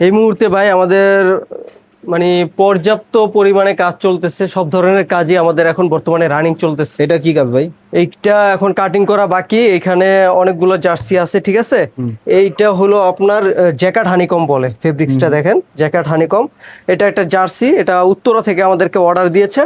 এই মুহূর্তে ভাই আমাদের মানে পর্যাপ্ত পরিমাণে কাজ চলতেছে, সব ধরনের কাজই আমাদের এখন বর্তমানে রানিং চলতেছে। এটা কি কাজ ভাই? এইটা এখন কাটিং করা বাকি, এখানে অনেকগুলো জার্সি আছে, ঠিক আছে। এইটা হলো আপনার জ্যাকেট হানিকম বলে, ফেব্রিক্সটা দেখেন, জ্যাকেট হানিকম। এটা একটা জার্সি, এটা উত্তরা থেকে আমাদেরকে অর্ডার দিয়েছে,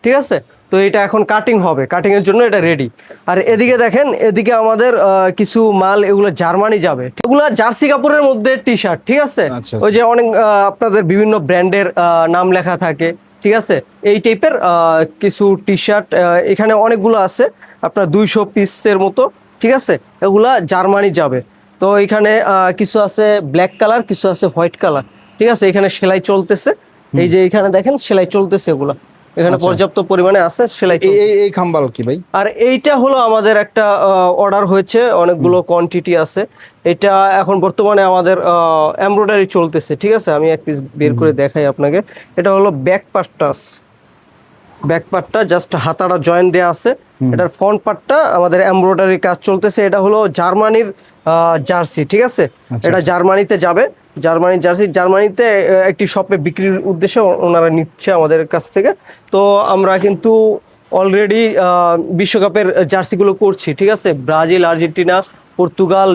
ঠিক আছে। তো এটা এখন কাটিং হবে, কাটিং এর জন্য এটা রেডি। আর এদিকে দেখেন, এদিকে আমাদের কিছু মাল, এগুলো জার্মানি যাবে, এগুলো জার্সি কাপড়ের মধ্যে টি শার্ট, ঠিক আছে। আচ্ছা, ওই যে অনেক আপনাদের বিভিন্ন ব্র্যান্ডের নাম লেখা থাকে, ঠিক আছে। এই টাইপের কিছু টি শার্ট এখানে অনেকগুলো আছে, আপনার 200 পিসের মতো, ঠিক আছে। এগুলা জার্মানি যাবে। তো এখানে কিছু আছে ব্ল্যাক কালার, কিছু আছে হোয়াইট কালার, ঠিক আছে। এখানে সেলাই চলতেছে, এই যে এখানে দেখেন সেলাই চলতেছে, এগুলা এখানে পর্যাপ্ত পরিমাণে আছে, সেলাই চলতেছে। এই খাম্বাল কি ভাই? আর এইটা হলো আমাদের একটা অর্ডার হয়েছে, অনেকগুলো কোয়ান্টিটি আছে। এটা এখন বর্তমানে আমাদের এমব্রয়ডারি চলতেছে, ঠিক আছে। আমি এক পিস বের করে দেখাই আপনাকে। এটা হলো ব্যাক পার্টটা জাস্ট হাতাটা জয়েন্ট দেয়া আছে। এটার ফ্রন্ট পার্টটা আমাদের এমব্রয়ডারি কাজ চলতেছে। এটা হলো জার্মানির জার্সি, ঠিক আছে। এটা জার্মানিতে যাবে, জার্মানির জার্সি জার্মানিতে একটি শপে বিক্রির উদ্দেশ্যে ওনারা নিচ্ছে আমাদের কাছ থেকে। তো আমরা কিন্তু অলরেডি বিশ্বকাপের জার্সিগুলো করছি, ঠিক আছে। ব্রাজিল, আর্জেন্টিনা, পর্তুগাল,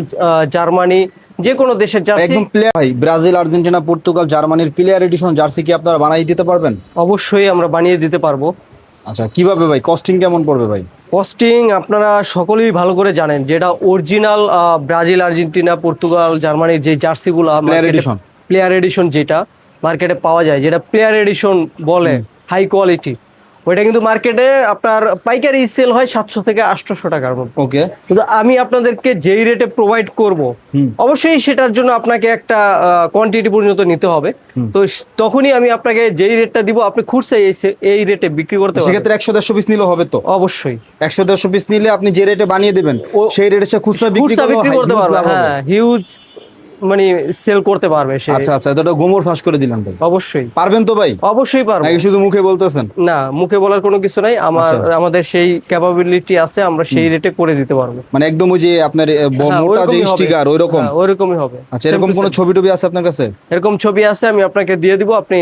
জার্মানি, যে কোনো দেশের জার্সি। একদম প্লেয়ার ভাই, ব্রাজিল, আর্জেন্টিনা, পর্তুগাল, জার্মানির প্লেয়ার এডিশন জার্সি কি আপনারা বানিয়ে দিতে পারবেন? অবশ্যই আমরা বানিয়ে দিতে পারবো। আচ্ছা, কিভাবে ভাই? কস্টিং কেমন পড়বে ভাই? কস্টিং আপনারা সকলেই ভালো করে জানেন, যেটা অরিজিনাল ব্রাজিল, আর্জেন্টিনা, পর্তুগাল, জার্মানির যে জার্সিগুলো প্লেয়ার এডিশন যেটা মার্কেটে পাওয়া যায়, যেটা প্লেয়ার এডিশন বলে, হাই কোয়ালিটি, ওইটা কিন্তু মার্কেটে আপনার পাইকারি সেল হয় 700 থেকে 800 টাকার মধ্যে। ওকে, কিন্তু আমি আপনাদেরকে যেই রেটে প্রোভাইড করব, অবশ্যই সেটার জন্য আপনাকে একটা কোয়ান্টিটি পর্যন্ত নিতে হবে। তো তখনই আমি আপনাকে যেই রেটটা দিব, আপনি খুচরা এই রেটে বিক্রি করতে পারবেন। সেক্ষেত্রে 100-150 পিস নিলে হবে তো? অবশ্যই 100-150 পিস নিলে আপনি যে রেটে বানিয়ে দেবেন সেই রেটে সে খুচরা বিক্রি করতে পারবে। হ্যাঁ, হিউজ মানে সেল করতে পারবে সে। আচ্ছা আচ্ছা, এটা গোমর ফাঁস করে দিলাম ভাই। অবশ্যই পারবেন তো ভাই? অবশ্যই পারবো। নাকি শুধু মুখে বলতেছেন? না, মুখে বলার কোনো কিছু নাই, আমাদের সেই ক্যাপাবিলিটি আছে, আমরা সেই রেটে করে দিতে পারবো। মানে একদম ওই যে আপনার মোটা যে স্টিকার ওইরকম? ওইরকমই হবে। আচ্ছা, এরকম কোন ছবি টবি আছে আপনার কাছে? এরকম ছবি আছে, আমি আপনাকে দিয়ে দিব, আপনি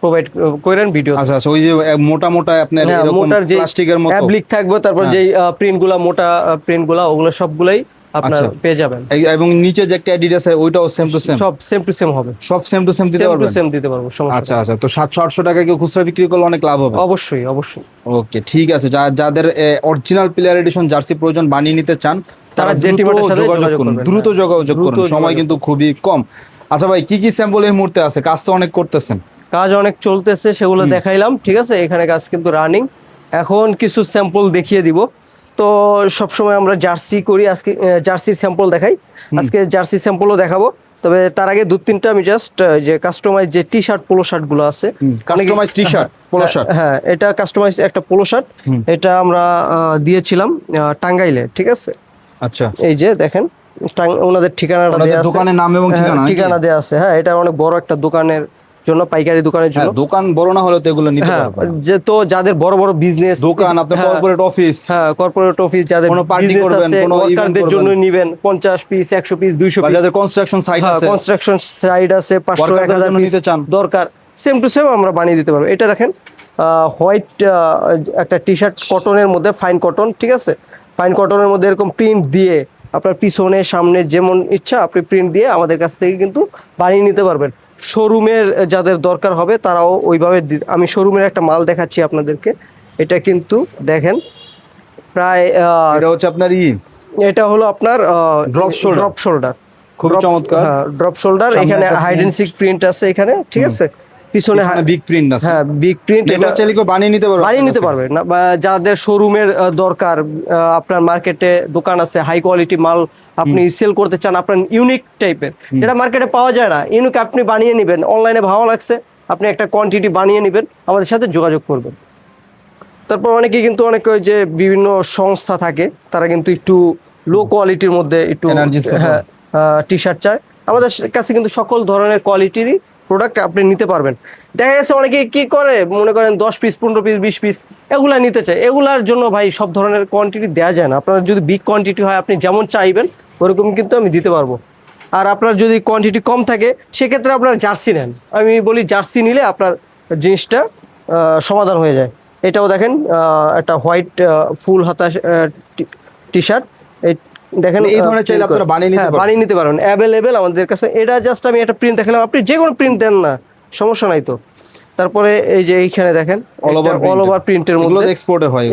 প্রোভাইড করেন ভিডিও। আচ্ছা আচ্ছা, ওই যে মোটা মোটা আপনার এরকম প্লাস্টিকের মতো ফ্যাব্রিক থাকবে, তারপর যেই প্রিন্টগুলা, মোটা প্রিন্টগুলা, ওগুলো সবগুলাই আপনারা পেয়ে যাবেন। এবং নিচে যে একটা অ্যাডিডাস আছে ওইটাও সেম টু সেম? সব সেম টু সেম হবে, সব সেম টু সেম দিতে পারবেন? সেম দিতে পারবো, সমস্যা আচ্ছা আচ্ছা, তো 700-800 টাকা কেউ খুচরা বিক্রি করলে অনেক লাভ হবে। অবশ্যই অবশ্যই। ওকে, ঠিক আছে। যাদের অরিজিনাল প্লেয়ার এডিশন জার্সি প্রয়োজন, বানিয়ে নিতে চান, তারা যোগাযোগ করুন, দ্রুত যোগাযোগ করুন, সময় কিন্তু খুবই কম। আচ্ছা ভাই, কি কি স্যাম্পল এই মুহূর্তে আছে? কাজ তো অনেক করতেছেন। কাজ অনেক চলতেছে, সেগুলো দেখাইলাম, ঠিক আছে। এখানে কাজ কিন্তু রানিং। এখন কিছু স্যাম্পল দেখিয়ে দিব। তো সবসময় আমরা জার্সি করি, আজকে জার্সির স্যাম্পল দেখাই, আজকে জার্সি স্যাম্পলও দেখাবো। তবে তার আগে 2-3টা আমি জাস্ট যে কাস্টমাইজ যে টি শার্ট, পোলো শার্ট গুলো আছে, customize T shirt, polo shirt. হ্যাঁ, এটা কাস্টমাইজ একটা পোলো শার্ট, এটা আমরা দিয়েছিলাম টাঙ্গাইলে, ঠিক আছে। আচ্ছা, এই যে দেখেন, ওনাদের ঠিকানাটা দেয়া আছে, দোকানের নাম এবং ঠিকানা দেয়া আছে। হ্যাঁ, এটা অনেক বড় একটা দোকানের জন্য, পাইকারি দোকানের জন্য। দোকান বড় না হলে তো এগুলো নিতে পারবে না। যে তো যাদের বড় বড় বিজনেস দোকান, আপনার কর্পোরেট অফিস, হ্যাঁ কর্পোরেট অফিস, যাদের কোনো পার্টি করবেন, কোনো ওয়ার্কারদের জন্য নেবেন, 50 পিস, 100 পিস, 200 পিস, যাদের কনস্ট্রাকশন সাইট আছে, কনস্ট্রাকশন সাইট আছে, 500-1000 পিস নিতে চান, দরকার, সেম টু সেম আমরা বানিয়ে দিতে পারবো। এটা দেখেন, হোয়াইট একটা টি শার্ট, কটনের মধ্যে, ফাইন কটন, ঠিক আছে। ফাইন কটনের মধ্যে এরকম প্রিন্ট দিয়ে আপনার পিছনে সামনে যেমন ইচ্ছা আপনি প্রিন্ট দিয়ে আমাদের কাছ থেকে কিন্তু বানিয়ে নিতে পারবেন। শোরুমের যাদের দরকার হবে তারাও ওইভাবে, আমি শোরুমের একটা মাল দেখাচ্ছি আপনাদেরকে। এটা কিন্তু দেখেন, প্রায় এটা হচ্ছে আপনার এটা হলো আপনার ড্রপ শোল্ডার, খুব চমৎকার। হ্যাঁ, ড্রপ শোল্ডার। এখানে হাইড এন্ড সিক প্রিন্ট আছে এখানে, ঠিক আছে। পিছনে বিগ প্রিন্ট আছে। হ্যাঁ, বিগ প্রিন্ট। এটা চাইলে কেউ বানিয়ে নিতে পারবে না, যাদের শোরুমের দরকার, আপনার মার্কেটে দোকান আছে, হাই কোয়ালিটি মাল আপনি সেল করতে চান, আপনার ইউনিক টাইপের, যেটা মার্কেটে পাওয়া যায় না, ইউনিক আপনি বানিয়ে নেবেন, অনলাইনে ভালো লাগছে, আপনি একটা কোয়ান্টিটি বানিয়ে নেবেন, আমাদের সাথে যোগাযোগ করবেন। তারপর অনেকে কিন্তু ওই যে বিভিন্ন সংস্থা থাকে, তারা কিন্তু একটু লো কোয়ালিটির মধ্যে একটু টি শার্ট চায়। আমাদের কাছে কিন্তু সকল ধরনের কোয়ালিটিরই প্রোডাক্ট আপনি নিতে পারবেন। দেখা গেছে অনেকে কি করে, মনে করেন 10 পিস, 15 পিস, 20 পিস এগুলা নিতে চায়। এগুলার জন্য ভাই সব ধরনের কোয়ান্টিটি দেওয়া যায় না। আপনার যদি বিগ কোয়ান্টিটি হয়, আপনি যেমন চাইবেন ওরকম কিন্তু আমি দিতে পারবো। আর আপনার যদি কোয়ান্টিটি কম থাকে সেক্ষেত্রে আপনার জার্সি নেন। আমি বলি জার্সি নিলে আপনার জিনিসটা সমাধান হয়ে যায়। এটাও দেখেন একটা হোয়াইট ফুল হাতা টি শার্ট, এই দেখেন এই ধরনের চাইলে আপনারা বানিয়ে নিতে পারবেন। বানিয়ে নিতে পারবেন, অ্যাভেলেবেল আমাদের কাছে। এটা জাস্ট আমি একটা প্রিন্ট দেখালাম, আপনি যে কোনো প্রিন্ট দেন না, সমস্যা নাই তো। তারপরে এই যে এইখানে দেখেন অল ওভার প্রিন্টের মধ্যে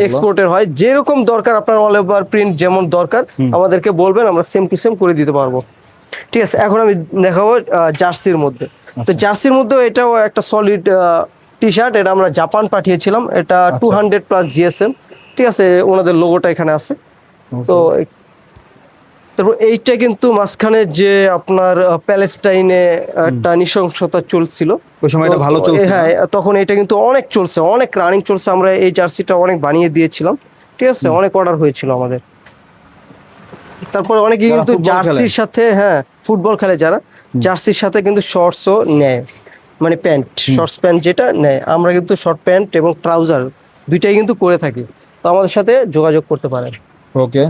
এক্সপোর্টের হয়, যেরকম দরকার আপনার অল ওভার প্রিন্ট যেমন দরকার আমাদেরকে বলবেন, আমরা সেম টু সেম করে দিতে পারবো। ঠিক আছে, এখন আমি দেখাবো জার্সির মধ্যে। তো জার্সির মধ্যে এটাও একটা সলিড টি শার্ট, এটা আমরা জাপান পাঠিয়েছিলাম, এটা 200+ GSM। ঠিক আছে, ওনাদের লোগোটা এখানে আছে। তো তারপর এইটা কিন্তু মাঝখানে যে আপনার প্যালেস্টাইনে একটা নৃশংসতা চলছিল, ওই সময় এটা ভালো চলছে। হ্যাঁ, তখন এটা কিন্তু অনেক চলছে, অনেক রানিং চলছে। আমরা এই জার্সিটা অনেক বানিয়ে দিয়েছিলাম। ঠিক আছে, অনেক অর্ডার হয়েছিল আমাদের। তারপরে অনেকে কিন্তু জার্সির সাথে, হ্যাঁ ফুটবল খেলে যারা, জার্সির সাথে কিন্তু শর্টসও নেয়, মানে প্যান্ট, শর্টস প্যান্ট যেটা নেয়। আমরা কিন্তু শর্ট প্যান্ট এবং ট্রাউজার দুইটাই কিন্তু করে থাকি, তো আমাদের সাথে যোগাযোগ করতে পারেন। ওকে।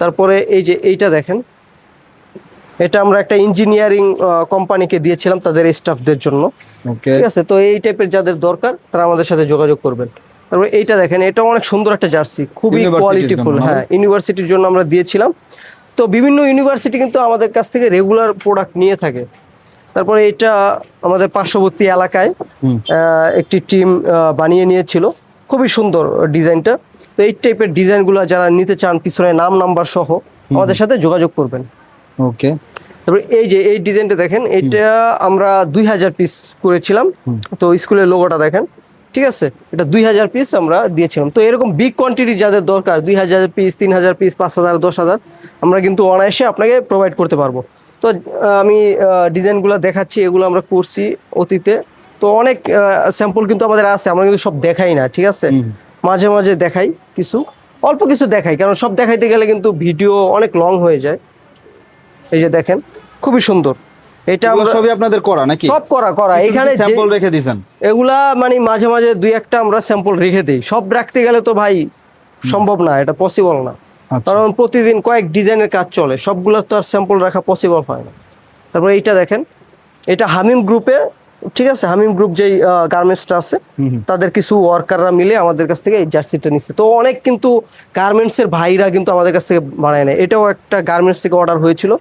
তারপরে এই যে এইটা দেখেন, এটা আমরা একটা ইঞ্জিনিয়ারিং কোম্পানিকে দিয়েছিলাম তাদের স্টাফদের জন্য। ওকে, ঠিক আছে, তো এই টাইপের যাদের দরকার তারা আমাদের সাথে যোগাযোগ করবেন। তারপরে এইটা দেখেন, এটা অনেক সুন্দর একটা জার্সি, খুবই কোয়ালিটিফুল। হ্যাঁ, ইউনিভার্সিটির জন্য আমরা দিয়েছিলাম। তো বিভিন্ন ইউনিভার্সিটি কিন্তু আমাদের কাছ থেকে রেগুলার প্রোডাক্ট নিয়ে থাকে। তারপরে এটা আমাদের পার্শ্ববর্তী এলাকায় একটি টিম বানিয়ে নিয়েছিল, খুবই সুন্দর ডিজাইনটা। তো এই টাইপের ডিজাইনগুলো যারা নিতে চান, পিছনে নাম নাম্বার সহ, আমাদের সাথে যোগাযোগ করবেন। ওকে। তারপরে এই যে এই ডিজাইনটা দেখেন, এটা আমরা 2000 পিস করেছিলাম। তো স্কুলের লোগোটা দেখেন। ঠিক আছে, এটা 2000 পিস আমরা দিয়েছিলাম। তো এরকম বিগ কোয়ান্টিটি যাদের দরকার, 2000 পিস, 3000 পিস, 5000, 10,000, আমরা কিন্তু অনায়াসে আপনাকে প্রোভাইড করতে পারবো। তো আমি ডিজাইনগুলো দেখাচ্ছি, এগুলো আমরা করছি অতীতে। তো অনেক স্যাম্পল কিন্তু আমাদের আছে, আমরা কিন্তু সব দেখাই না। ঠিক আছে, মাঝে মাঝে দেখাই, কিছু অল্প কিছু দেখাই, কারণ সব দেখাইতে গেলে কিন্তু ভিডিও অনেক লং হয়ে যায়। এই যে দেখেন, খুবই সুন্দর। এটা আমরা সবই আপনাদের করা নাকি? সব করা এখানে স্যাম্পল রেখে দিয়েছেন? এগুলা মানে মাঝে মাঝে দুই একটা আমরা স্যাম্পল রেখে দেই, সব রাখতে গেলে তো ভাই সম্ভব না, এটা পসিবল না। কারণ প্রতিদিন কয়েক ডিজাইনের কাজ চলে, সবগুলোর তো আর স্যাম্পল রাখা পসিবল হয় না। তারপর এইটা দেখেন, এটা হামিম গ্রুপে। ঠিক আছে, হামিম গ্রুপ যেই গার্মেন্টসটা আছে, তাদের কিছু ওয়ার্কাররা মিলে আমাদের কাছ থেকে এই জার্সিটা নিচ্ছে। তো অনেক কিন্তু গার্মেন্টসের ভাইরা কিন্তু আমাদের কাছ থেকে বানায় নেয়। এটাও একটা গার্মেন্টস থেকে অর্ডার হয়েছিল,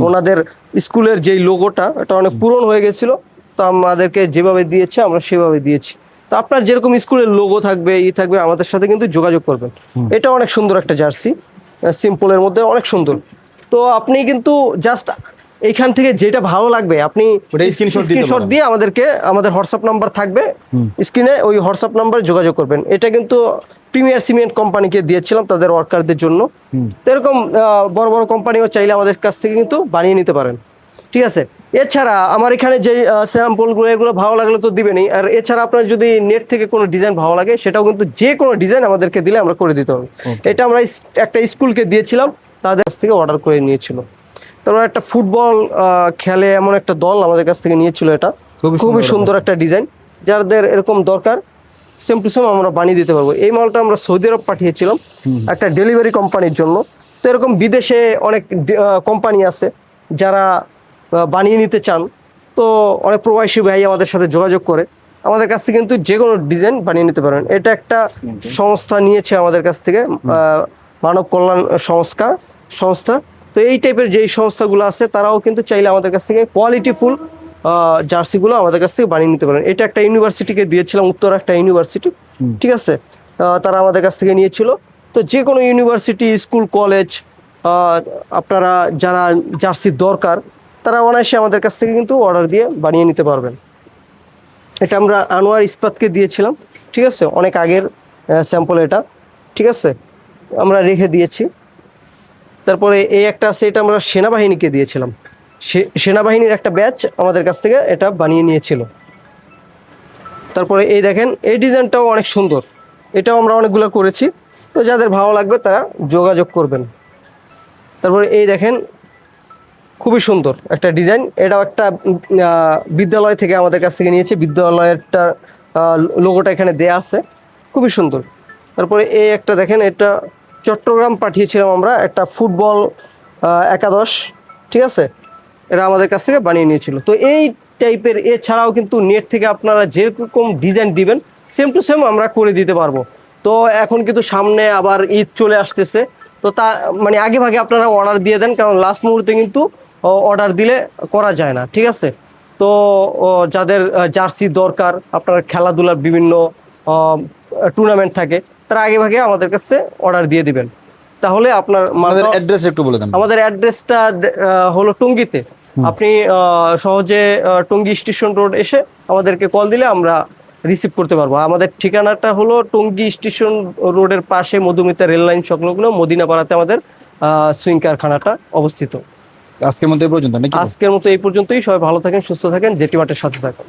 ওনাদের স্কুলের যেই লোগোটা এটা অনেক পুরনো হয়ে গেছিল, তো আমাদেরকে যেভাবে দিয়েছে আমরা সেভাবে দিয়েছি। তো আপনার যেরকম স্কুলের লোগো থাকবে, থাকবে, আমাদের সাথে কিন্তু যোগাযোগ করবেন। এটা অনেক সুন্দর একটা জার্সি, সিম্পলের মধ্যে অনেক সুন্দর। তো আপনি কিন্তু জাস্ট এইখান থেকে যেটা ভালো লাগবে আপনি স্ক্রিনশট দিয়ে আমাদেরকে, আমাদের হোয়াটসঅ্যাপ নাম্বার থাকবে স্ক্রিনে, ওই হোয়াটসঅ্যাপ নাম্বারে যোগাযোগ করবেন। এটা কিন্তু প্রিমিয়ার সিমেন্ট কোম্পানিকে দিয়েছিলাম তাদের ওয়ার্কারদের জন্য। তো এরকম বড় বড় কোম্পানিও চাইলে আমাদের কাছ থেকে কিন্তু বানিয়ে নিতে পারেন। ঠিক আছে, এছাড়া আমার এখানে যে স্যাম্পলগুলো, এগুলো ভালো লাগলে তো দিবেনই। আর এছাড়া আপনার যদি নেট থেকে কোনো ডিজাইন ভালো লাগে, সেটাও কিন্তু যে কোনো ডিজাইন আমাদেরকে দিলে আমরা করে দিতে হবে। এটা আমরা একটা স্কুলকে দিয়েছিলাম, তাদের কাছ থেকে অর্ডার করে নিয়েছিল। তারপর একটা ফুটবল খেলে এমন একটা দল আমাদের কাছ থেকে নিয়েছিল, এটা খুবই সুন্দর একটা ডিজাইন। যাদের এরকম দরকার সেম টু সেম আমরা বানিয়ে দিতে পারবো। এই মালটা আমরা সৌদি আরব পাঠিয়েছিলাম একটা ডেলিভারি কোম্পানির জন্য। তো এরকম বিদেশে অনেক কোম্পানি আছে যারা বানিয়ে নিতে চান, তো অনেক প্রবাসী ভাই আমাদের সাথে যোগাযোগ করে আমাদের কাছ থেকে কিন্তু যে কোনো ডিজাইন বানিয়ে নিতে পারেন। এটা একটা সংস্থা নিয়েছে আমাদের কাছ থেকে, মানব কল্যাণ সংস্থা। তো এই টাইপের যেই সংস্থাগুলো আছে তারাও কিন্তু চাইলে আমাদের কাছ থেকে কোয়ালিটিফুল জার্সিগুলো আমাদের কাছ থেকে বানিয়ে নিতে পারেন। এটা একটা ইউনিভার্সিটিকে দিয়েছিলাম, উত্তর একটা ইউনিভার্সিটি। ঠিক আছে, তারা আমাদের কাছ থেকে নিয়েছিল। তো যে কোনো ইউনিভার্সিটি, স্কুল, কলেজ, আপনারা যারা জার্সির দরকার তারা অনায়াসে আমাদের কাছ থেকে কিন্তু অর্ডার দিয়ে বানিয়ে নিতে পারবেন। এটা আমরা আনোয়ার ইস্পাতকে দিয়েছিলাম। ঠিক আছে, অনেক আগের স্যাম্পল এটা। ঠিক আছে, আমরা রেখে দিয়েছি। তারপরে এই একটা আছে, এটা আমরা সেনাবাহিনীকে দিয়েছিলাম, সেনাবাহিনীর একটা ব্যাচ আমাদের কাছ থেকে এটা বানিয়ে নিয়েছিল। তারপরে এই দেখেন, এই ডিজাইনটাও অনেক সুন্দর, এটাও আমরা অনেকগুলো করেছি। তো যাদের ভালো লাগবে তারা যোগাযোগ করবেন। তারপরে এই দেখেন, খুবই সুন্দর একটা ডিজাইন, এটাও একটা বিদ্যালয় থেকে আমাদের কাছ থেকে নিয়েছে, বিদ্যালয়েরটা লোগোটা এখানে দেয়া আছে, খুবই সুন্দর। তারপরে এই একটা দেখেন, এটা চট্টগ্রাম পাঠিয়েছিলাম আমরা, একটা ফুটবল একাদশ। ঠিক আছে, এরা আমাদের কাছ থেকে বানিয়ে নিয়েছিল। তো এই টাইপের এছাড়াও কিন্তু নেট থেকে আপনারা যেরকম ডিজাইন দিবেন সেম টু সেম আমরা করে দিতে পারবো। তো এখন কিন্তু সামনে আবার ঈদ চলে আসতেছে, তো তা মানে আগে ভাগে আপনারা অর্ডার দিয়ে দেন, কারণ লাস্ট মুহূর্তে কিন্তু অর্ডার দিলে করা যায় না, ঠিক আছে? তো যাদের জার্সি দরকার, আপনার খেলাধুলার বিভিন্ন টুর্নামেন্ট থাকে, তারা আগে ভাগে আমাদের কাছে অর্ডার দিয়ে দিবেন, তাহলে আপনার আমাদের অ্যাড্রেস একটু বলে দেন। আমাদের অ্যাড্রেসটা হলো টঙ্গীতে। আপনি সহজে টঙ্গী স্টেশন রোড এসে আমাদেরকে কল দিলে আমরা রিসিভ করতে পারবো। আমাদের ঠিকানাটা হলো টঙ্গী স্টেশন রোডের পাশে মধুমিতা রেল লাইন সংলগ্ন মদিনাপাড়াতে আমাদের সুইং কারখানাটা অবস্থিত। আজকের মতো এই পর্যন্ত নাকি? আজকের মতো এই পর্যন্তই। সবাই ভালো থাকেন, সুস্থ থাকেন, জেটি মার্টের সাথে থাকেন।